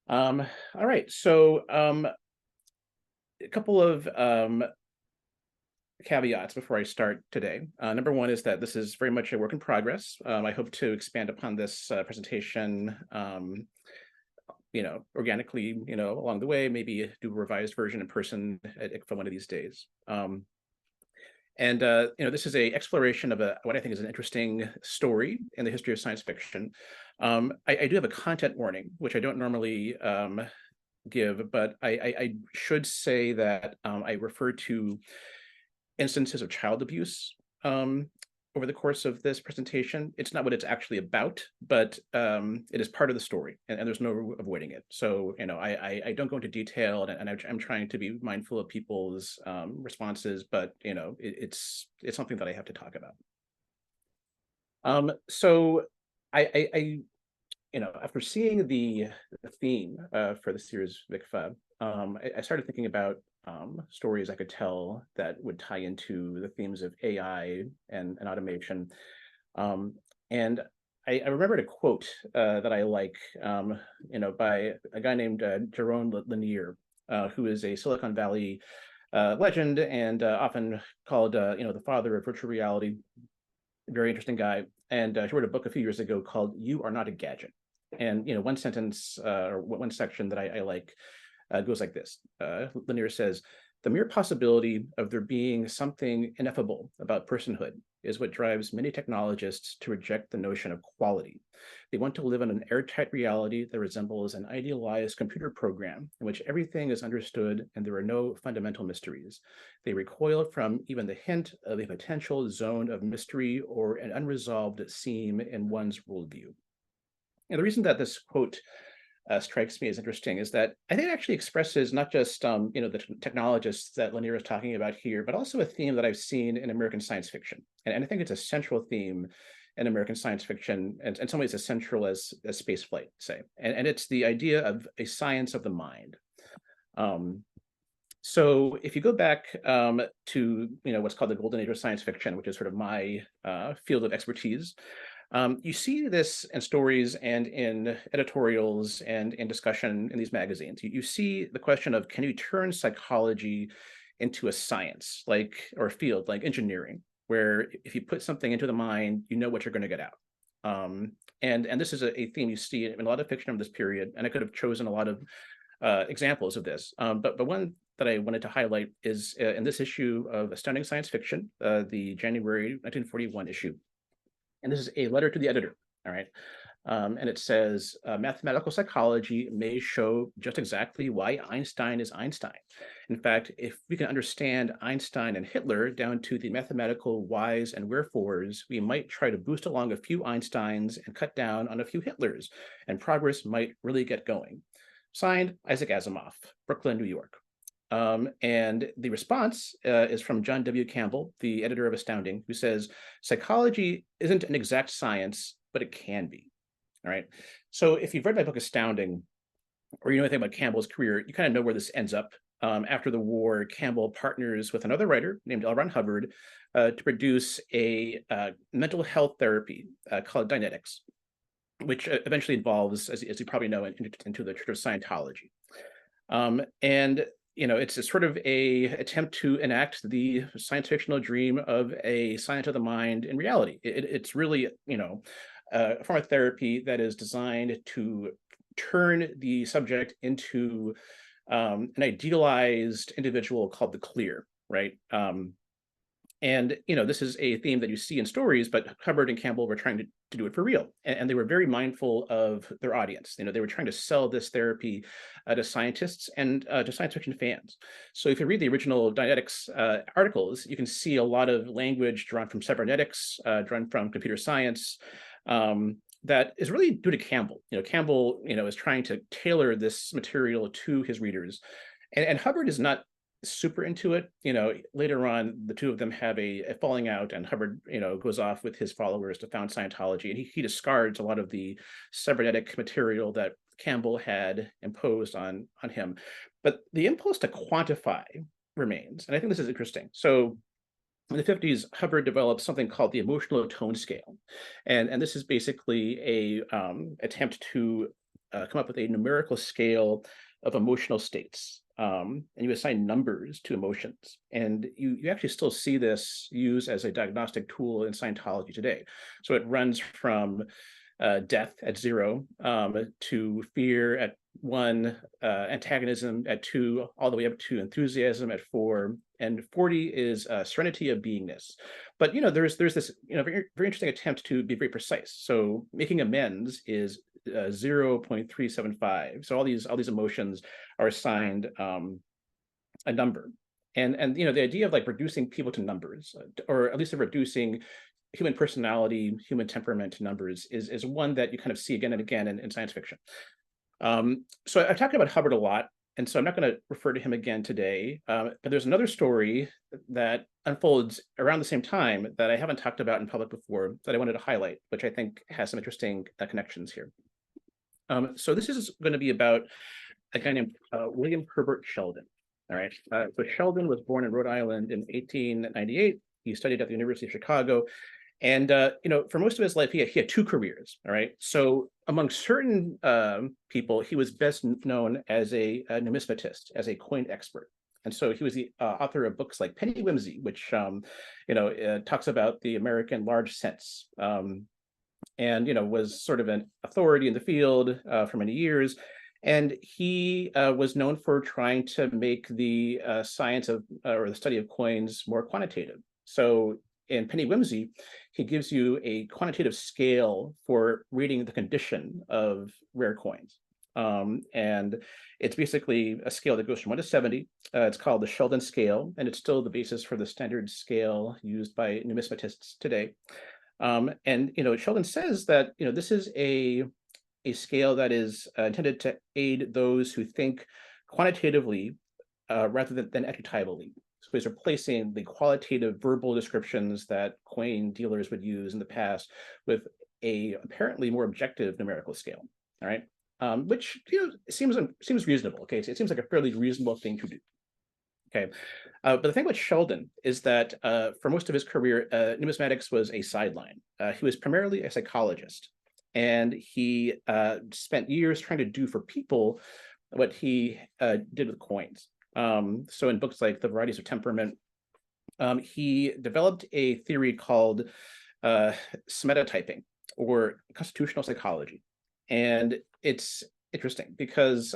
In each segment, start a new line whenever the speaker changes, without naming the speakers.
All right, so a couple of caveats before I start today. Number one is that this is very much a work in progress. I hope to expand upon this presentation, organically, along the way, maybe do a revised version in person at ICFA one of these days. This is a exploration of what I think is an interesting story in the history of science fiction. I do have a content warning, which I don't normally give, but I should say that I refer to instances of child abuse over the course of this presentation. It's not what it's actually about, but it is part of the story, and there's no avoiding it. So, I don't go into detail, and I'm trying to be mindful of people's responses, but it's something that I have to talk about. So I after seeing the theme for the series VicFab, I started thinking about stories I could tell that would tie into the themes of AI and automation. And I remembered a quote that I like, by a guy named Jerome Lanier, who is a Silicon Valley legend and often called, the father of virtual reality. Very interesting guy. And he wrote a book a few years ago called "You Are Not a Gadget." And one sentence or one section that I like goes like this. Lanier says, "The mere possibility of there being something ineffable about personhood is what drives many technologists to reject the notion of quality. They want to live in an airtight reality that resembles an idealized computer program in which everything is understood and there are no fundamental mysteries. They recoil from even the hint of a potential zone of mystery or an unresolved seam in one's worldview." And the reason that this quote strikes me as interesting is that I think it actually expresses not just the technologists that Lanier is talking about here, but also a theme that I've seen in American science fiction, and I think it's a central theme in American science fiction, and in some ways as central as space flight, say, and it's the idea of a science of the mind. Um, so if you go back to what's called the golden age of science fiction, which is sort of my field of expertise, you see this in stories and in editorials and in discussion in these magazines. You see the question of, can you turn psychology into a science, or a field like engineering, where if you put something into the mind, you know what you're going to get out. And this is a theme you see in a lot of fiction of this period, and I could have chosen a lot of examples of this. But one that I wanted to highlight is in this issue of Astounding Science Fiction, the January 1941 issue. And this is a letter to the editor, all right? And it says, mathematical psychology may show just exactly why Einstein is Einstein. In fact, if we can understand Einstein and Hitler down to the mathematical whys and wherefores, we might try to boost along a few Einsteins and cut down on a few Hitlers, and progress might really get going. Signed, Isaac Asimov, Brooklyn, New York. And the response is from John W. Campbell, the editor of Astounding, who says, psychology isn't an exact science, but it can be. All right. So if you've read my book Astounding, or you know anything about Campbell's career, you kind of know where this ends up. After the war, Campbell partners with another writer named L. Ron Hubbard to produce a mental health therapy called Dianetics, which eventually evolves, as you probably know, into the Church of Scientology. And it's a sort of a attempt to enact the science fictional dream of a science of the mind in reality. It's really, a form of therapy that is designed to turn the subject into an idealized individual called the clear, right? And this is a theme that you see in stories, but Hubbard and Campbell were trying to do it for real, and they were very mindful of their audience. They were trying to sell this therapy to scientists and to science fiction fans. So if you read the original Dianetics articles, you can see a lot of language drawn from cybernetics, drawn from computer science. That is really due to Campbell. Campbell, is trying to tailor this material to his readers, and Hubbard is not super into it. Later on, the two of them have a falling out, and Hubbard, goes off with his followers to found Scientology, and he discards a lot of the cybernetic material that Campbell had imposed on him. But the impulse to quantify remains, and I think this is interesting. So in the 50s, Hubbard developed something called the emotional tone scale. And this is basically a attempt to come up with a numerical scale of emotional states. And you assign numbers to emotions. And you actually still see this used as a diagnostic tool in Scientology today. So it runs from death at 0, to fear at 1, antagonism at 2, all the way up to enthusiasm at 4, and 40 is serenity of beingness. But there's this very, very interesting attempt to be very precise. So making amends is 0.375. So all these emotions are assigned a number, and the idea of like reducing people to numbers, or at least of reducing human personality, human temperament to numbers, is one that you kind of see again and again in science fiction. So I've talked about Hubbard a lot, and so I'm not going to refer to him again today. But there's another story that unfolds around the same time that I haven't talked about in public before that I wanted to highlight, which I think has some interesting connections here. So this is going to be about a guy named William Herbert Sheldon. All right. So Sheldon was born in Rhode Island in 1898. He studied at the University of Chicago. And for most of his life, he had 2 careers. All right. So among certain people, he was best known as a numismatist, as a coin expert. And so he was the author of books like Penny Whimsy, which talks about the American large cents, and was sort of an authority in the field for many years. And he was known for trying to make the science of or the study of coins more quantitative. So in Penny Whimsy, he gives you a quantitative scale for reading the condition of rare coins. And it's basically a scale that goes from 1 to 70. It's called the Sheldon scale, and it's still the basis for the standard scale used by numismatists today. And Sheldon says that this is a scale that is intended to aid those who think quantitatively rather than archetypally. So he's replacing the qualitative verbal descriptions that coin dealers would use in the past with a apparently more objective numerical scale. All right, which seems reasonable. Okay, so it seems like a fairly reasonable thing to do. Okay, but the thing with Sheldon is that for most of his career, numismatics was a sideline. He was primarily a psychologist, and he spent years trying to do for people what he did with coins. So in books like The Varieties of Temperament, he developed a theory called semetotyping, or constitutional psychology. And it's interesting because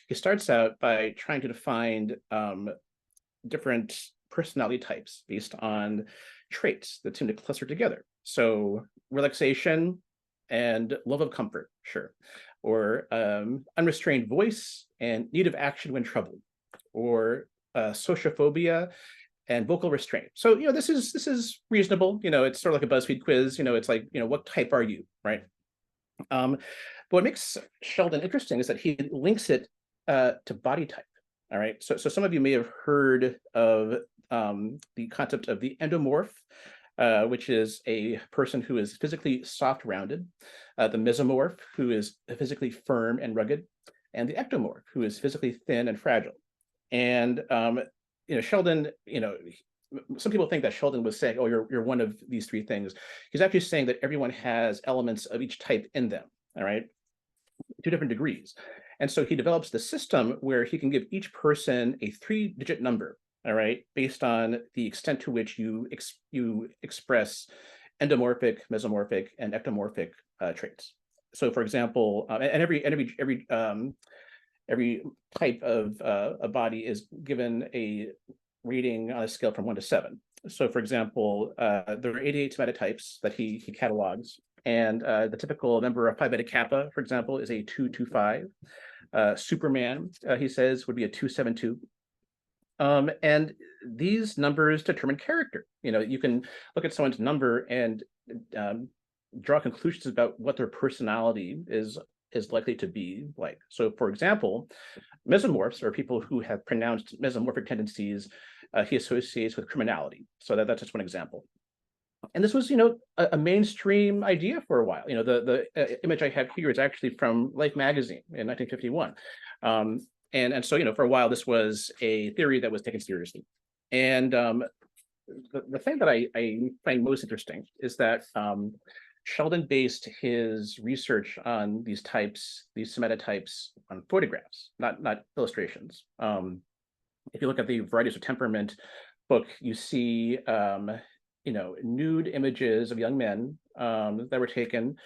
he starts out by trying to define different personality types based on traits that seem to cluster together. So relaxation and love of comfort, sure. Or unrestrained voice and need of action when troubled. Or sociophobia and vocal restraint. So this is reasonable. It's sort of like a BuzzFeed quiz. It's like what type are you, right? But what makes Sheldon interesting is that he links it to body type. All right. So some of you may have heard of the concept of the endomorph, which is a person who is physically soft-rounded, the mesomorph, who is physically firm and rugged, and the ectomorph, who is physically thin and fragile. And Sheldon, some people think that Sheldon was saying, "Oh, you're one of these 3 things." He's actually saying that everyone has elements of each type in them. All right, to different degrees. And so he develops the system where he can give each person a 3-digit number. All right, based on the extent to which you express endomorphic, mesomorphic, and ectomorphic traits. So, for example, and every type of a body is given a rating on a scale from 1 to 7. So, for example, there are 88 somatotypes that he catalogs, and the typical member of Phi Beta Kappa, for example, is a 225. Superman, he says, would be a 272. And these numbers determine character. You can look at someone's number and draw conclusions about what their personality is likely to be like. So, for example, mesomorphs, or people who have pronounced mesomorphic tendencies, he associates with criminality. So that's just one example. And this was, a mainstream idea for a while. The image I have here is actually from Life magazine in 1951. And so, for a while, this was a theory that was taken seriously. And the thing that I find most interesting is that Sheldon based his research on these types, these somatotypes, on photographs, not illustrations. If you look at the Varieties of Temperament book, you see nude images of young men that were taken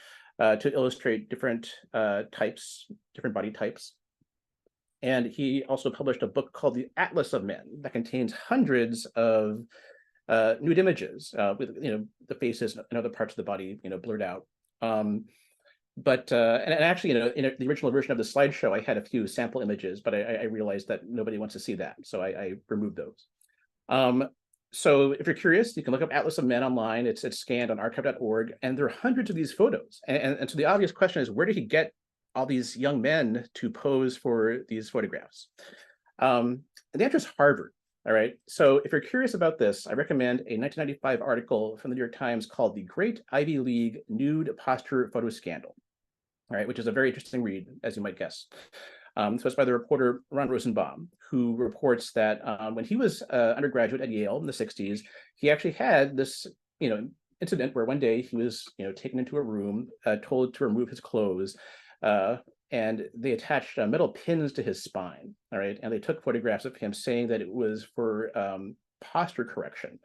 to illustrate different types, different body types. And he also published a book called The Atlas of Men that contains hundreds of nude images with the faces and other parts of the body blurred out. And actually, in the original version of the slideshow, I had a few sample images, but I realized that nobody wants to see that, so I removed those. So if you're curious, you can look up Atlas of Men online. It's scanned on archive.org, and there are hundreds of these photos. And so the obvious question is, where did he get all these young men to pose for these photographs? And the answer is Harvard. All right. So if you're curious about this, I recommend a 1995 article from the New York Times called "The Great Ivy League Nude Posture Photo Scandal." All right, which is a very interesting read, as you might guess. So it's by the reporter Ron Rosenbaum, who reports that when he was undergraduate at Yale in the 60s, he actually had this, incident where one day he was, taken into a room, told to remove his clothes, and they attached metal pins to his spine. All right, and they took photographs of him, saying that it was for posture correction,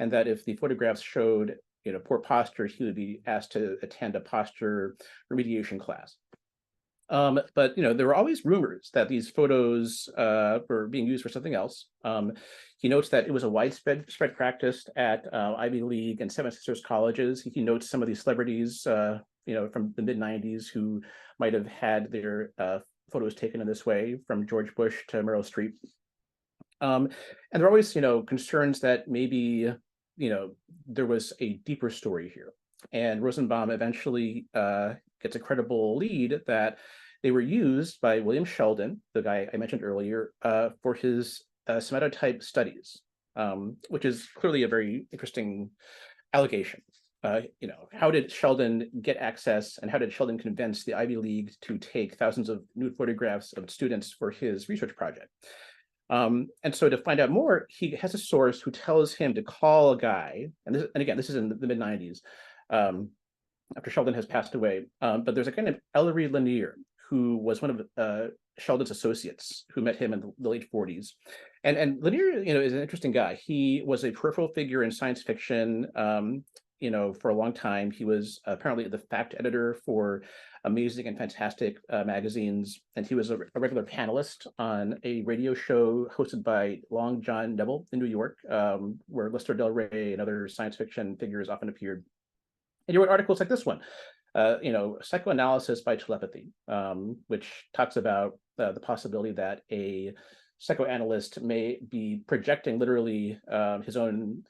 and that if the photographs showed poor posture, he would be asked to attend a posture remediation class. But there were always rumors that these photos were being used for something else. He notes that it was a widespread practice at Ivy League and Seven Sisters colleges. He notes some of these celebrities, from the mid '90s who might have had their photos taken in this way, from George Bush to Meryl Streep. And there are always, concerns that maybe, there was a deeper story here. And Rosenbaum eventually gets a credible lead that they were used by William Sheldon, the guy I mentioned earlier, for his somatotype studies, which is clearly a very interesting allegation. How did Sheldon get access, and how did Sheldon convince the Ivy League to take thousands of nude photographs of students for his research project? And so to find out more, he has a source who tells him to call a guy, and again, this is in the mid '90s, after Sheldon has passed away. But there's a guy named Ellery Lanier, who was one of Sheldon's associates, who met him in the late '40s. And Lanier, is an interesting guy. He was a peripheral figure in science fiction. For a long time. He was apparently the fact editor for Amazing and Fantastic magazines, and he was a regular panelist on a radio show hosted by Long John Neville in New York, where Lester Del Rey and other science fiction figures often appeared. And he wrote articles like this one, Psychoanalysis by Telepathy, which talks about the possibility that a psychoanalyst may be projecting literally his own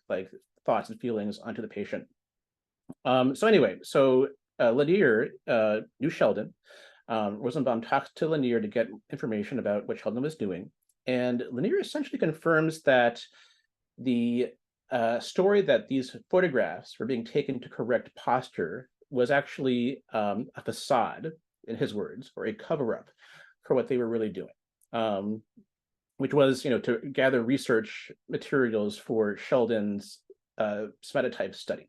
thoughts and feelings onto the patient. So Lanier knew Sheldon. Rosenbaum talks to Lanier to get information about what Sheldon was doing. And Lanier essentially confirms that the story that these photographs were being taken to correct posture was actually a facade, in his words, or a cover-up for what they were really doing, which was, to gather research materials for Sheldon's somatotype study.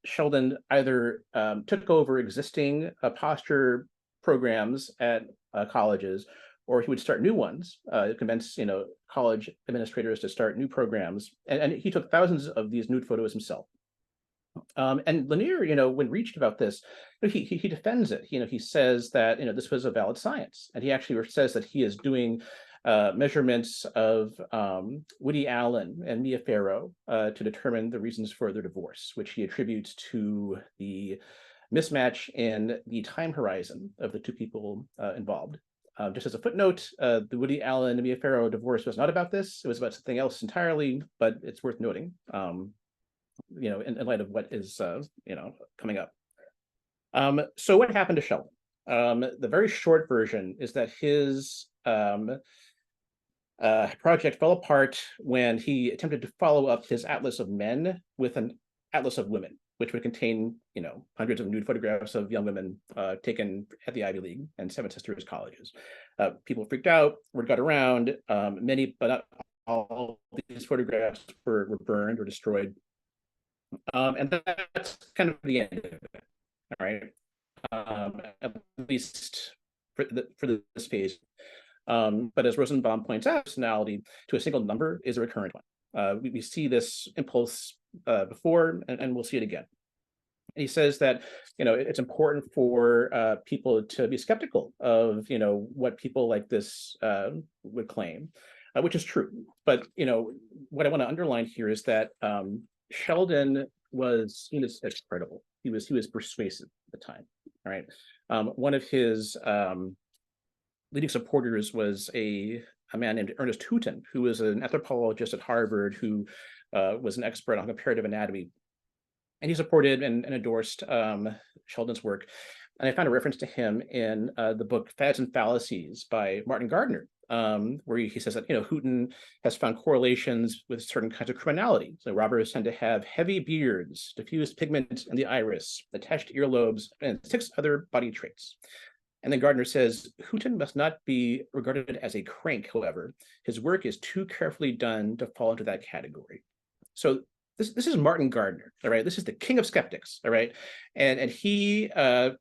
Sheldon either took over existing posture programs at colleges, or he would start new ones, convince college administrators to start new programs. And he took thousands of these nude photos himself. And Lanier, when reached about this, he defends it. He says that this was a valid science, and he actually says that he is doing measurements of Woody Allen and Mia Farrow to determine the reasons for their divorce, which he attributes to the mismatch in the time horizon of the two people involved. Just as a footnote, the Woody Allen and Mia Farrow divorce was not about this. It was about something else entirely, but it's worth noting, in light of what is, coming up. So what happened to Sheldon? The very short version is that his project fell apart when he attempted to follow up his Atlas of Men with an Atlas of Women, which would contain, hundreds of nude photographs of young women taken at the Ivy League and Seven Sisters colleges. People freaked out, word got around, many, but not all these photographs were burned or destroyed. And that's kind of the end of it. All right. At least for this phase. But as Rosenbaum points out, personality to a single number is a recurrent one. We see this impulse before, and we'll see it again. He says that it's important for people to be skeptical of what people like this would claim, which is true. But what I want to underline here is that Sheldon was seen as credible. He was persuasive at the time. All right. One of his leading supporters was a man named Ernest Houghton, who was an anthropologist at Harvard who was an expert on comparative anatomy. And he supported and endorsed Sheldon's work. And I found a reference to him in the book Fads and Fallacies by Martin Gardner, where he says that Houghton has found correlations with certain kinds of criminality. So robbers tend to have heavy beards, diffused pigment in the iris, attached earlobes, and 6 other body traits. And then Gardner says, Houghton must not be regarded as a crank, however. His work is too carefully done to fall into that category. So this is Martin Gardner, all right? This is the king of skeptics, all right? And he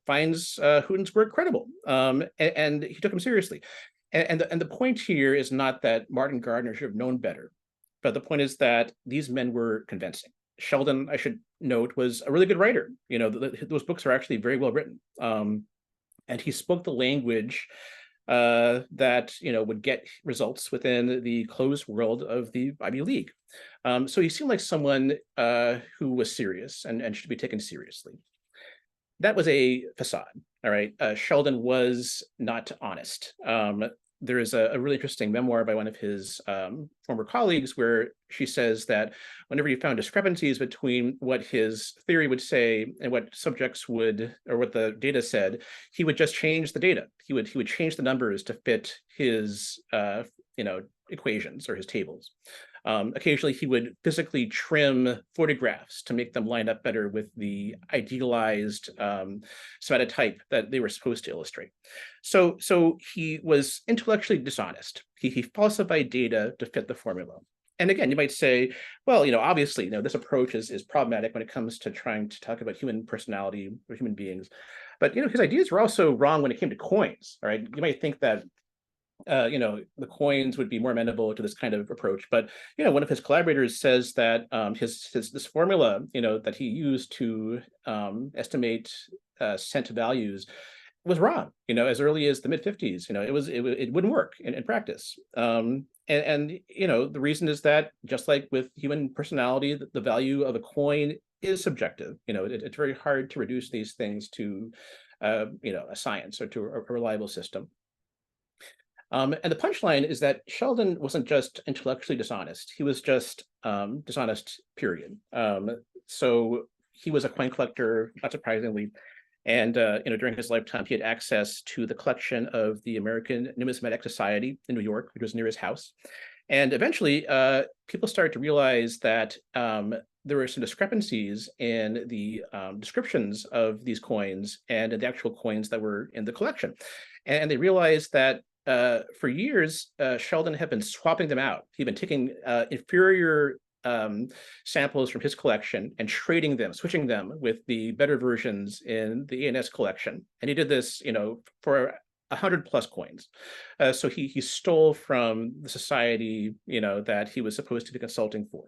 finds Houghton's work credible, and he took him seriously. And the point here is not that Martin Gardner should have known better, but the point is that these men were convincing. Sheldon, I should note, was a really good writer. Those books are actually very well written. And he spoke the language that would get results within the closed world of the Ivy League. So he seemed like someone who was serious and should be taken seriously. That was a facade. All right. Sheldon was not honest. There is a really interesting memoir by one of his former colleagues where she says that whenever he found discrepancies between what his theory would say and what subjects would, or what the data said, he would just change the data. He would change the numbers to fit his equations or his tables. Occasionally, he would physically trim photographs to make them line up better with the idealized somatotype that they were supposed to illustrate. So he was intellectually dishonest. He falsified data to fit the formula. And again, you might say, well, obviously, this approach is problematic when it comes to trying to talk about human personality or human beings. But his ideas were also wrong when it came to coins. All right, you might think that the coins would be more amenable to this kind of approach. But, one of his collaborators says that this formula, that he used to estimate cent values was wrong, as early as the mid 50s, it wouldn't work in practice. And the reason is that just like with human personality, the value of a coin is subjective. It's very hard to reduce these things to, a science or to a reliable system. And the punchline is that Sheldon wasn't just intellectually dishonest. He was just dishonest, period. So he was a coin collector, not surprisingly. And during his lifetime, he had access to the collection of the American Numismatic Society in New York, which was near his house. And eventually, people started to realize that there were some discrepancies in the descriptions of these coins and in the actual coins that were in the collection. And they realized that for years, Sheldon had been swapping them out. He'd been taking inferior samples from his collection and trading them, switching them with the better versions in the ANS collection. And he did this, for 100+ coins. So he stole from the society, that he was supposed to be consulting for.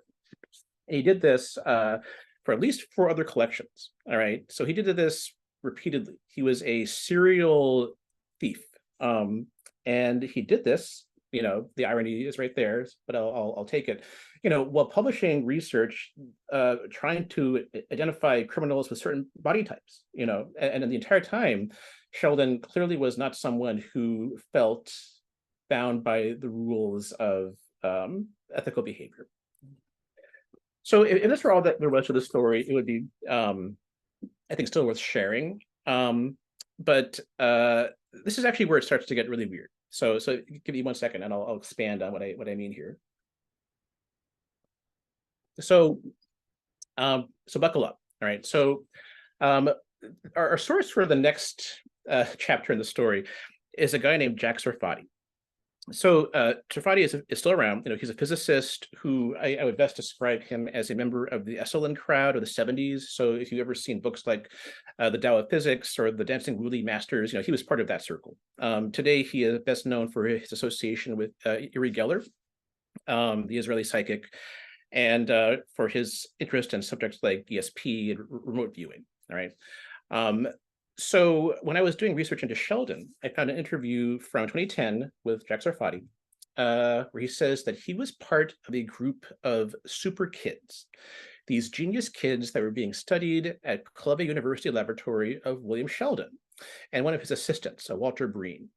And he did this for at least 4 other collections. All right. So he did this repeatedly. He was a serial thief. And he did this, the irony is right there, but I'll take it, while publishing research, trying to identify criminals with certain body types, and the entire time, Sheldon clearly was not someone who felt bound by the rules of ethical behavior. So if this were all that there was to the story, it would be, I think, still worth sharing. But this is actually where it starts to get really weird. So give me 1 second, and I'll expand on what I mean here. So buckle up. All right. So our source for the next chapter in the story is a guy named Jack Sarfati. So Sarfati is still around. He's a physicist who I would best describe him as a member of the Esalen crowd of the 70s. So if you've ever seen books like The Tao of Physics or The Dancing Woolley Masters, he was part of that circle. Today, he is best known for his association with Uri Geller, the Israeli psychic, and for his interest in subjects like ESP and remote viewing. All right. Um, so when I was doing research into Sheldon, I found an interview from 2010 with Jack Sarfati, where he says that he was part of a group of super kids, these genius kids that were being studied at Columbia University Laboratory of William Sheldon and one of his assistants, Walter Breen.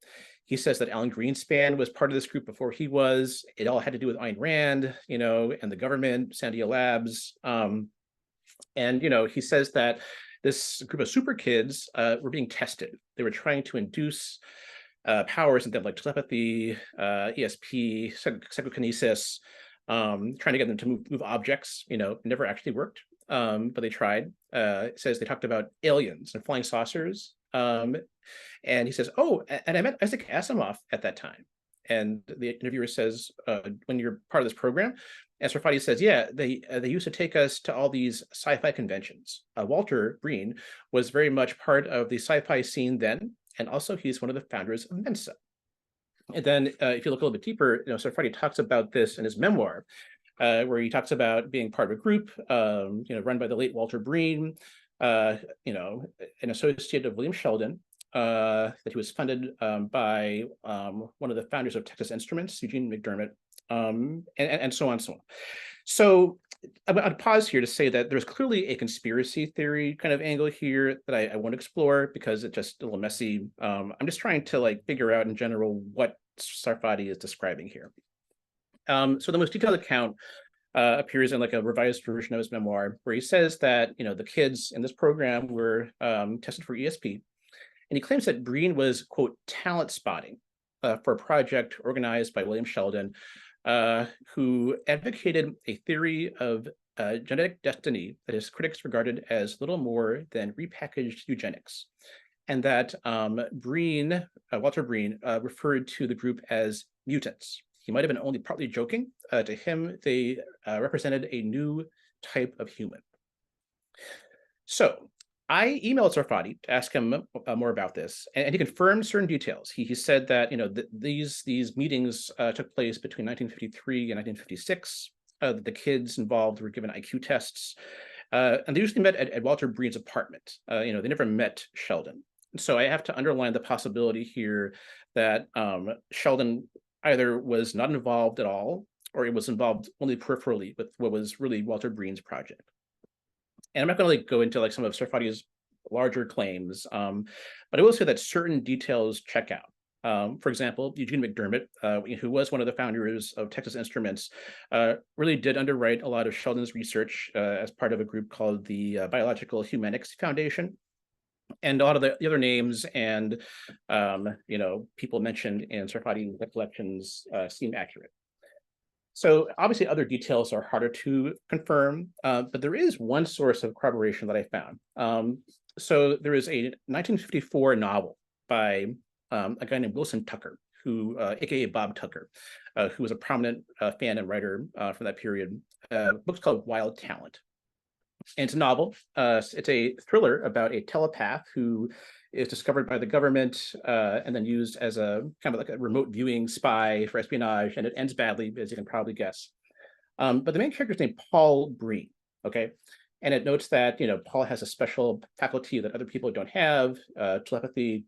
He says that Alan Greenspan was part of this group before he was. It all had to do with Ayn Rand, and the government, Sandia Labs. And he says that this group of super kids were being tested. They were trying to induce powers in them like telepathy, ESP, psychokinesis, trying to get them to move objects. It never actually worked, but they tried. It says they talked about aliens and flying saucers. And he says, oh, and I met Isaac Asimov at that time. And the interviewer says, when you're part of this program, and Sarfati says, yeah, they used to take us to all these sci-fi conventions. Walter Breen was very much part of the sci-fi scene then, and also he's one of the founders of Mensa. And then if you look a little bit deeper, Sarfati talks about this in his memoir, where he talks about being part of a group, run by the late Walter Breen, an associate of William Sheldon, that he was funded by one of the founders of Texas Instruments, Eugene McDermott, and so on and so on. So I'd pause here to say that there's clearly a conspiracy theory kind of angle here that I want to explore because it's just a little messy. I'm just trying to figure out in general what Sarfati is describing here. So the most detailed account appears in a revised version of his memoir, where he says that the kids in this program were tested for ESP, and he claims that Breen was, quote, talent spotting for a project organized by William Sheldon, who advocated a theory of genetic destiny that his critics regarded as little more than repackaged eugenics, and that Walter Breen, referred to the group as mutants. He might have been only partly joking. To him, they represented a new type of human. So I emailed Sarfati to ask him more about this, and he confirmed certain details. He said that these meetings took place between 1953 and 1956. The kids involved were given IQ tests, and they usually met at Walter Breen's apartment. They never met Sheldon. So I have to underline the possibility here that Sheldon either was not involved at all, or it was involved only peripherally with what was really Walter Breen's project. And I'm not going to go into some of Sarfati's larger claims, but I will say that certain details check out. For example, Eugene McDermott, who was one of the founders of Texas Instruments, really did underwrite a lot of Sheldon's research as part of a group called the Biological Humanics Foundation. And a lot of the other names and people mentioned in Sarfati's recollections seem accurate. So obviously other details are harder to confirm, but there is one source of corroboration that I found. So there is a 1954 novel by a guy named Wilson Tucker, who, aka Bob Tucker, who was a prominent fan and writer from that period. Book's called Wild Talent. And it's a novel. It's a thriller about a telepath who is discovered by the government and then used as a kind of a remote viewing spy for espionage, and it ends badly, as you can probably guess. But the main character is named Paul Breen, okay? And it notes that, Paul has a special faculty that other people don't have, telepathy.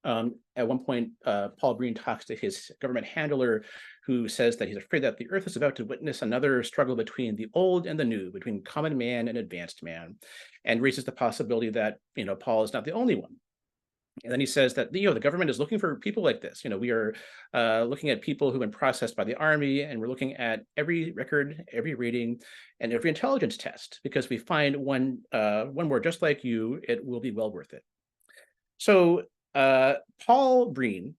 At one point, Paul Breen talks to his government handler, who says that he's afraid that the Earth is about to witness another struggle between the old and the new, between common man and advanced man, and raises the possibility that Paul is not the only one. And then he says that the government is looking for people like this. We are looking at people who've been processed by the army, and we're looking at every record, every rating, and every intelligence test, because we find one more just like you, it will be well worth it. So Paul Breen,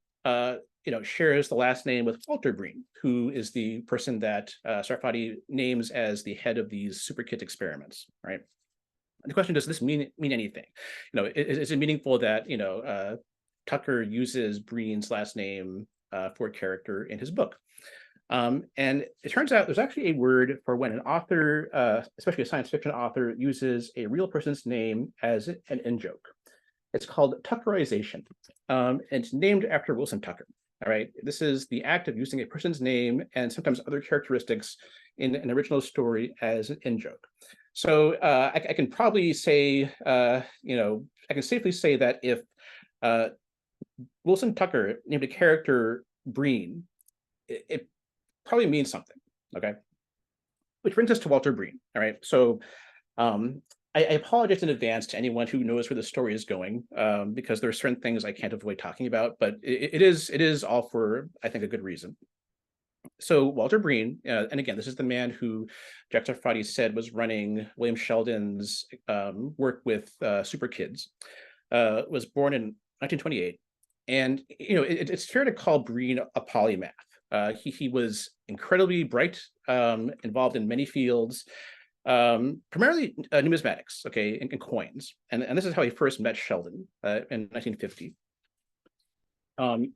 shares the last name with Walter Breen, who is the person that Sarfati names as the head of these super kids experiments, right? And the question, does this mean anything? Is it meaningful that Tucker uses Breen's last name for a character in his book. And it turns out there's actually a word for when an author, especially a science fiction author, uses a real person's name as an in-joke. It's called Tuckerization. It's named after Wilson Tucker. All right, this is the act of using a person's name and sometimes other characteristics in an original story as an in-joke. So I can probably say, I can safely say that if Wilson Tucker named a character Breen, it probably means something, okay? Which brings us to Walter Breen, all right? So I apologize in advance to anyone who knows where the story is going, because there are certain things I can't avoid talking about, but it is all for, I think, a good reason. So Walter Breen, and again, this is the man who Jack Sarfati said was running William Sheldon's work with Super Kids, was born in 1928. And, it's fair to call Breen a polymath. He was incredibly bright, involved in many fields, primarily numismatics, okay, and coins. And this is how he first met Sheldon in 1950.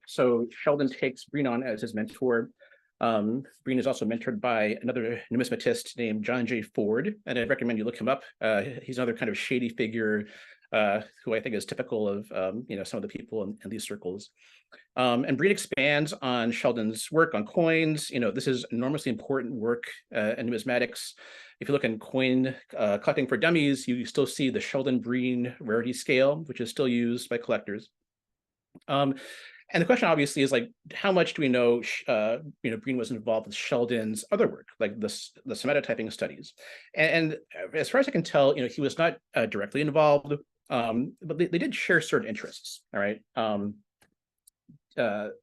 So Sheldon takes Breen on as his mentor. Breen is also mentored by another numismatist named John J. Ford, and I'd recommend you look him up. He's another kind of shady figure who I think is typical of some of the people in these circles. And Breen expands on Sheldon's work on coins. This is enormously important work in numismatics. If you look in coin collecting for dummies, you still see the Sheldon Breen rarity scale, which is still used by collectors. And the question obviously is like, how much do we know, Breen was involved with Sheldon's other work, like the somatotyping studies. And as far as I can tell, he was not directly involved, but they did share certain interests, all right?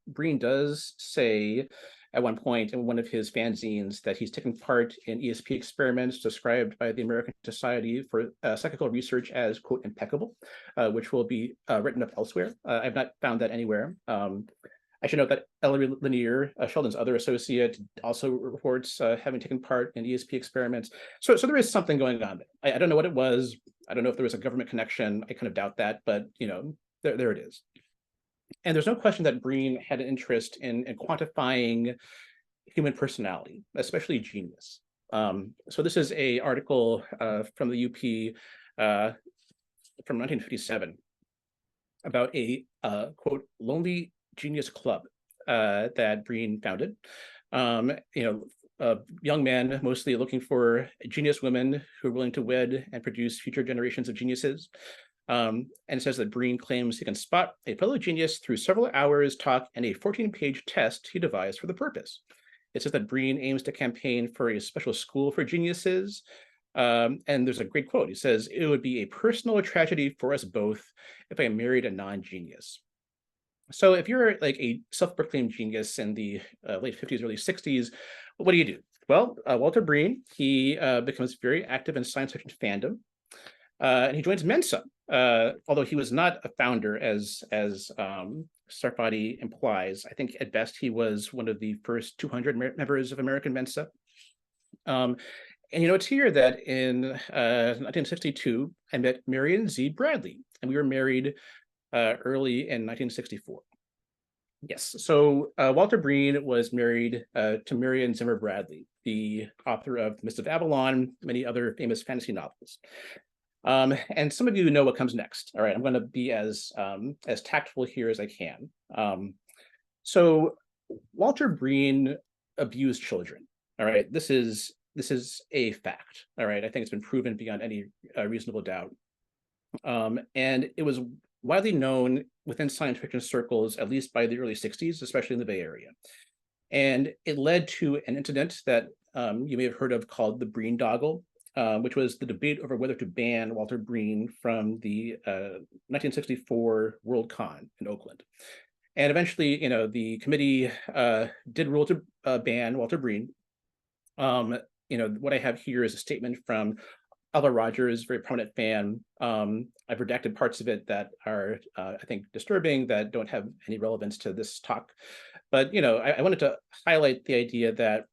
Breen does say at one point in one of his fanzines that he's taken part in ESP experiments described by the American Society for Psychical Research as, quote, impeccable, which will be written up elsewhere. I've not found that anywhere. I should note that Ellery Lanier, Sheldon's other associate, also reports having taken part in ESP experiments. So there is something going on there. I don't know what it was. I don't know if there was a government connection. I kind of doubt that, but there it is. And there's no question that Breen had an interest in quantifying human personality, especially genius. So this is an article from the UP from 1957 about a, quote, lonely genius club that Breen founded. A young man mostly looking for genius women who are willing to wed and produce future generations of geniuses. And it says that Breen claims he can spot a fellow genius through several hours talk and a 14-page test he devised for the purpose. It says that Breen aims to campaign for a special school for geniuses. And there's a great quote. He says, "It would be a personal tragedy for us both if I married a non-genius." So if you're like a self-proclaimed genius in the late 50s, early 60s, what do? Well, Walter Breen, he becomes very active in science fiction fandom. And he joins Mensa, although he was not a founder, as Sarfati implies. I think at best he was one of the first 200 members of American Mensa. And it's here that in 1962, I met Marion Z. Bradley, and we were married early in 1964. Yes, so Walter Breen was married to Marion Zimmer Bradley, the author of Mists of Avalon, many other famous fantasy novels. And some of you know what comes next. All right, I'm going to be as tactful here as I can. So Walter Breen abused children. All right, this is a fact. All right, I think it's been proven beyond any reasonable doubt. And it was widely known within science fiction circles, at least by the early 60s, especially in the Bay Area. And it led to an incident that you may have heard of called the Breen Doggle, which was the debate over whether to ban Walter Breen from the 1964 Worldcon in Oakland. And eventually, the committee did rule to ban Walter Breen. What I have here is a statement from Alva Rogers, very prominent fan. I've redacted parts of it that are, I think, disturbing, that don't have any relevance to this talk. But, I wanted to highlight the idea that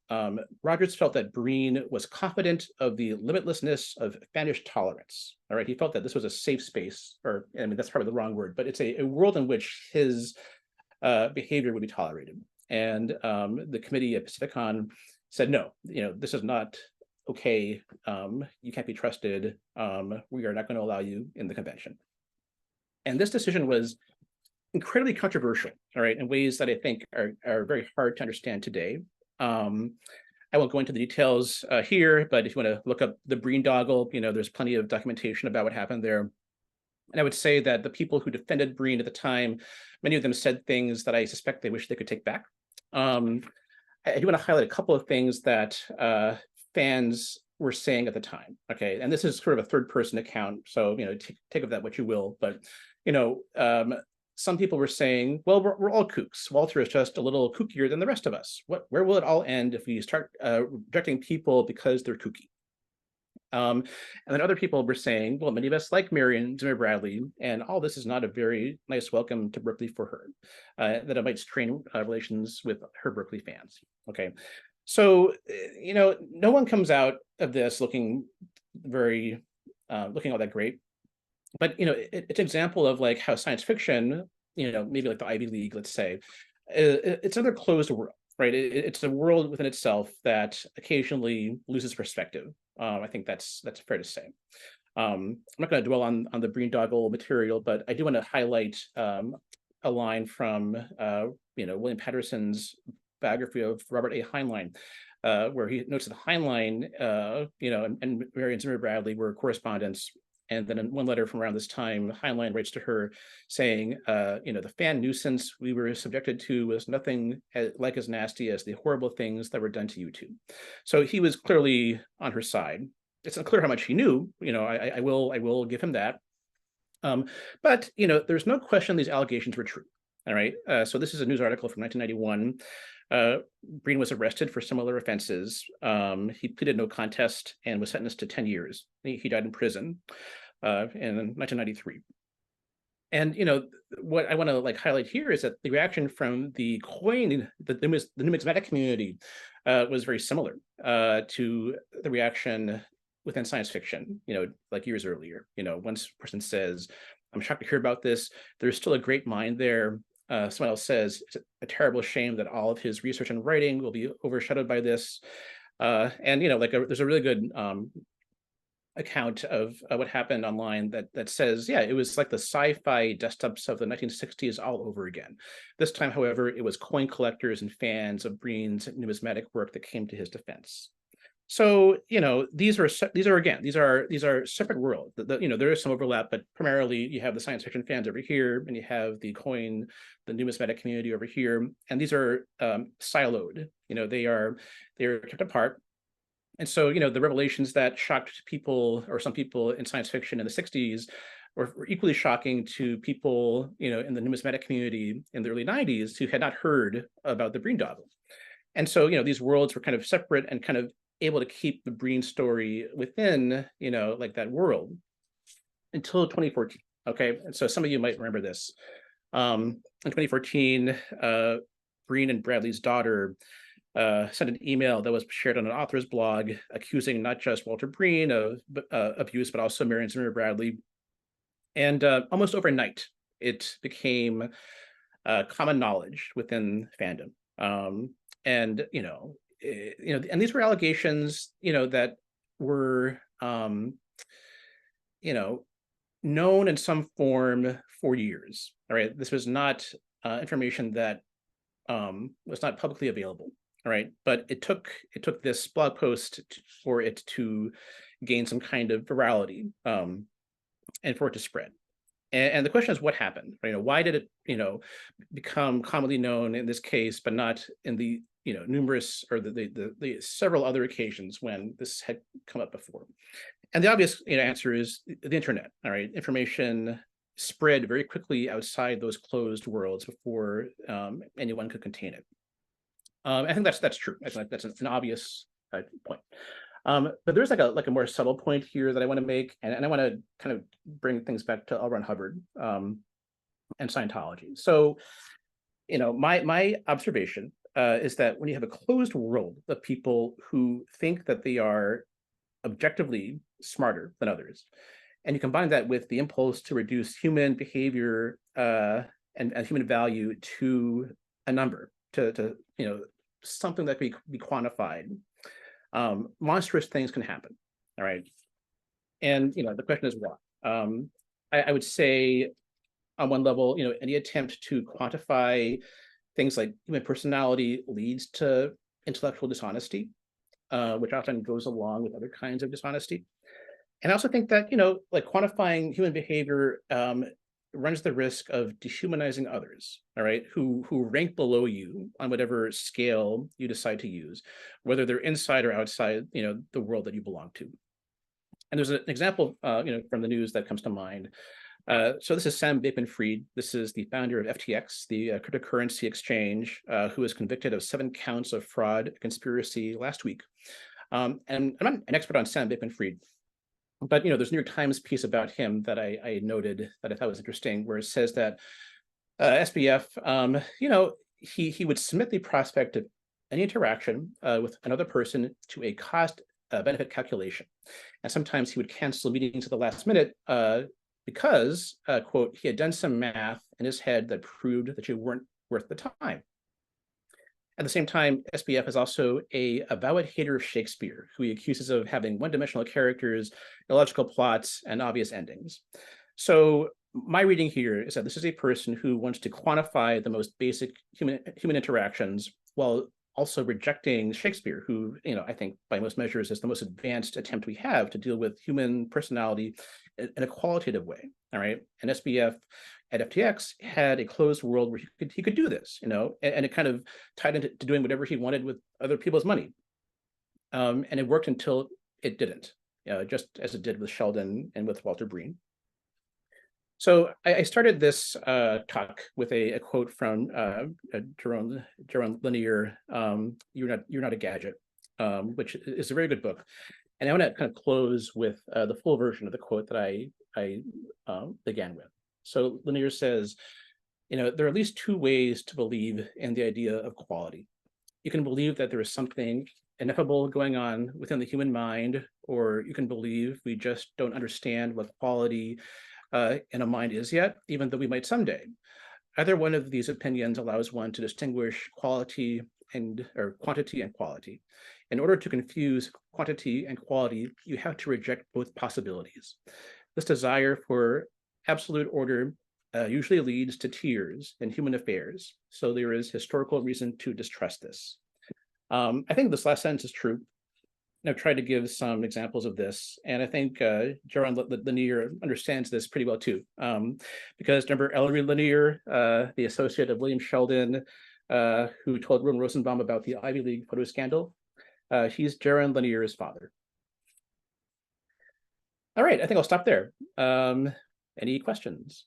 Rogers felt that Breen was confident of the limitlessness of fanish tolerance. All right, he felt that this was a safe space, or, I mean, that's probably the wrong word, but it's a world in which his behavior would be tolerated. And the committee at Pacificon said, no, this is not okay. You can't be trusted. We are not going to allow you in the convention. And this decision was incredibly controversial, all right, in ways that I think are very hard to understand today. I won't go into the details here, but if you want to look up the Breendoggle, there's plenty of documentation about what happened there. And I would say that the people who defended Breen at the time, many of them said things that I suspect they wish they could take back. I do want to highlight a couple of things that fans were saying at the time. Okay, and this is sort of a third-person account, so take of that what you will. But some people were saying, well, we're all kooks. Walter is just a little kookier than the rest of us. Where will it all end if we start rejecting people because they're kooky? And then other people were saying, well, many of us like Marion Zimmer Bradley, and all this is not a very nice welcome to Berkeley for her, that it might strain relations with her Berkeley fans. Okay, so no one comes out of this looking all that great, but it's an example of like how science fiction, maybe like the Ivy League, let's say, it's another closed world. Right, it's a world within itself that occasionally loses perspective. I think that's fair to say. I'm not going to dwell on the Breendoggle material, but I do want to highlight a line from William Patterson's biography of Robert A. Heinlein, where he notes that Heinlein, and Marion Zimmer Bradley were correspondents. And then in one letter from around this time, Heinlein writes to her saying, the fan nuisance we were subjected to was nothing like as nasty as the horrible things that were done to you two. So he was clearly on her side. It's unclear how much he knew. I will give him that. But there's no question these allegations were true. All right. So this is a news article from 1991. Breen was arrested for similar offenses. He pleaded no contest and was sentenced to 10 years. He died in prison in 1993. And what I want to highlight here is that the reaction from the numismatic community was very similar to the reaction within science fiction. Years earlier. One person says, "I'm shocked to hear about this. There's still a great mind there." Someone else says, "It's a terrible shame that all of his research and writing will be overshadowed by this." And there's a really good account of what happened online that says, yeah, it was like the sci-fi dust-ups of the 1960s all over again. This time, however, it was coin collectors and fans of Breen's numismatic work that came to his defense. So these are separate worlds. There is some overlap, but primarily you have the science fiction fans over here, and you have the numismatic community over here, and these are siloed. They're kept apart. And so the revelations that shocked people, or some people in science fiction in the 60s, were equally shocking to people in the numismatic community in the early 90s who had not heard about the Breendoggle. And so these worlds were kind of separate and kind of able to keep the Breen story within, that world until 2014. Okay, and so some of you might remember this. In 2014, Breen and Bradley's daughter sent an email that was shared on an author's blog accusing not just Walter Breen of abuse, but also Marion Zimmer Bradley. And almost overnight, it became common knowledge within fandom. And these were allegations, that were, known in some form for years. All right, this was not information that was not publicly available. All right, but it took this blog post for it to gain some kind of virality, and for it to spread. And the question is, what happened? Why did it, become commonly known in this case, but not in the numerous or the several other occasions when this had come up before? And the obvious answer is the internet. All right, information spread very quickly outside those closed worlds before anyone could contain it. I think that's true. I think that's an obvious point. But there's like a more subtle point here that I want to make, and I want to kind of bring things back to L. Ron Hubbard and Scientology. So, my observation is that when you have a closed world of people who think that they are objectively smarter than others, and you combine that with the impulse to reduce human behavior and human value to a number, to something that can be quantified, monstrous things can happen. All right. And the question is why. I would say on one level, any attempt to quantify things like human personality leads to intellectual dishonesty, which often goes along with other kinds of dishonesty. And I also think that, like quantifying human behavior runs the risk of dehumanizing others, all right, who rank below you on whatever scale you decide to use, whether they're inside or outside, the world that you belong to. And there's an example, from the news that comes to mind. So this is Sam Bankman-Fried. This is the founder of FTX, the cryptocurrency exchange, who was convicted of 7 counts of fraud conspiracy last week. And I'm not an expert on Sam Bankman-Fried, but there's a New York Times piece about him that I noted that I thought was interesting, where it says that SBF, he would submit the prospect of any interaction with another person to a cost benefit calculation, and sometimes he would cancel meetings at the last minute because, quote, he had done some math in his head that proved that you weren't worth the time. At the same time, SBF is also a avowed hater of Shakespeare, who he accuses of having one-dimensional characters, illogical plots, and obvious endings. So my reading here is that this is a person who wants to quantify the most basic human interactions while also rejecting Shakespeare, who, I think by most measures is the most advanced attempt we have to deal with human personality in a qualitative way. All right. And SBF at FTX had a closed world where he could do this, and it kind of tied into doing whatever he wanted with other people's money. And it worked until it didn't, just as it did with Sheldon and with Walter Breen. So I started this talk with a quote from Jaron Lanier, "You're not a gadget," which is a very good book. And I want to kind of close with the full version of the quote that I began with. So Lanier says, there are at least 2 ways to believe in the idea of quality. You can believe that there is something ineffable going on within the human mind, or you can believe we just don't understand what quality in a mind is yet, even though we might someday. Either one of these opinions allows one to distinguish quantity and quality. In order to confuse quantity and quality, you have to reject both possibilities. This desire for absolute order usually leads to tears in human affairs, so there is historical reason to distrust this. I think this last sentence is true. I've tried to give some examples of this, and I think Jaron Lanier understands this pretty well too, because remember Ellery Lanier, the associate of William Sheldon, who told Roman Rosenbaum about the Ivy League photo scandal? He's Jaron Lanier's father. All right, I think I'll stop there. Any questions?